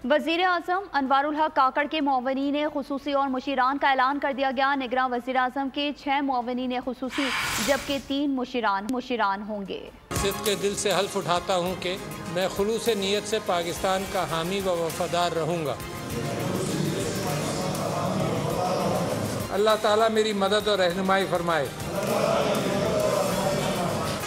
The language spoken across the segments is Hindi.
वज़ीर आज़म अनवारुल हक काकड़ के मुअव्विनीन खुसूसी और मुशीरान का ऐलान कर दिया गया। निगरान वज़ीर आज़म के 6 मुअव्विनीन खुसूसी जबकि 3 मुशीरान होंगे। सिद्क़ के दिल से हल्फ उठाता हूँ कि मैं खुलूस नीयत से पाकिस्तान का हामी व वफादार रहूँगा। अल्लाह ताला मेरी मदद और रहनुमाई फरमाए।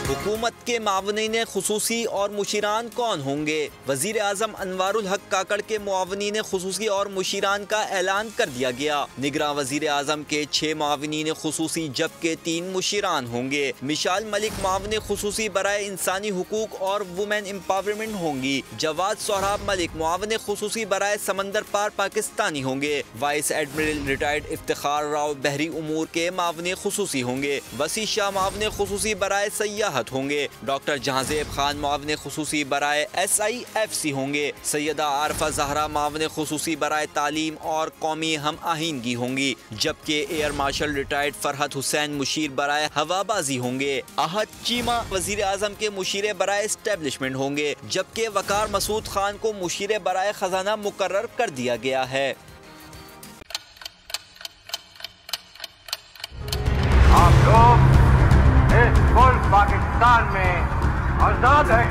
हुकूमत के मावनीन खुसूसी और मुशीरान कौन होंगे? वज़ीर आज़म अनवारुल हक काकड़ के मुआवनीन खुसूसी और मुशीरान का ऐलान कर दिया गया। निगरान वज़ीर आज़म के 6 मुआवनीन खुसूसी जबकि 3 मुशीरान होंगे। मिशाल मलिक मुआवन खुसूसी बराए इंसानी हुकूक और वुमेन एम्पावरमेंट होंगी। जवाद सोहराब मलिक मुआवन खुसूसी बराए समंदर पार पाकिस्तानी होंगे। Vice admiral retired Iftikhar Rao बहरी उमूर के मुआवन खुसूसी होंगे। वसी शाह मुआवन खुसूसी बराए सयाहत होंगे। डॉक्टर जहांजेब खान मुआवन खुसूसी बराए SIFC होंगे। सैयदा आरफा जहरा मुआवन खुसूसी बराए तालीम और कौमी हम आहंगी होंगी। जबकि air marshal retired Farhat Hussain Mushir बराए हवाबाजी होंगे। अहद चीमा वजीर आजम के मुशीर बराए एस्टेब्लिशमेंट होंगे। जबकि वकार मसूद खान को मुशीर बराए खजाना मुकर्रर कर दिया गया है। आप लोग इस मुल्क पाकिस्तान में आजाद है।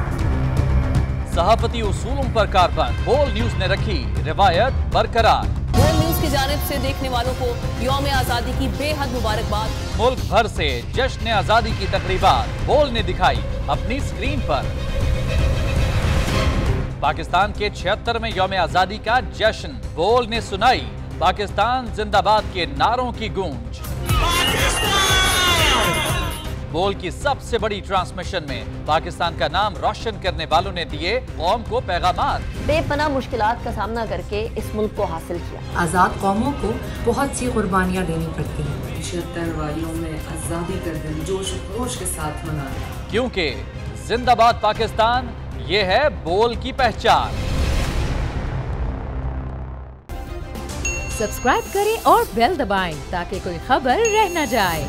सहाफती उसूलों पर कारबंद बोल न्यूज ने रखी रिवायत बरकरार। बोल न्यूज की जानिब से देखने वालों को यौम आजादी की बेहद मुबारकबाद। मुल्क भर से जश्न आजादी की तकरीबात बोल ने दिखाई अपनी स्क्रीन पर। पाकिस्तान के 76वें यौम आजादी का जश्न बोल ने सुनाई पाकिस्तान जिंदाबाद के नारों की गूंज। बोल की सबसे बड़ी ट्रांसमिशन में पाकिस्तान का नाम रोशन करने वालों ने दिए कौम को पैगामात। बेपनाह मुश्किलात का सामना करके इस मुल्क को हासिल किया। आज़ाद कौमों को बहुत सी कुर्बानियाँ देनी पड़ती हैं। 76 वालियों में आज़ादी का दिन जोश खरोश के साथ मना रहे हैं। क्योंकि जिंदाबाद पाकिस्तान ये है बोल की पहचान। सब्सक्राइब करें और बेल दबाएं ताकि कोई खबर रह न जाए।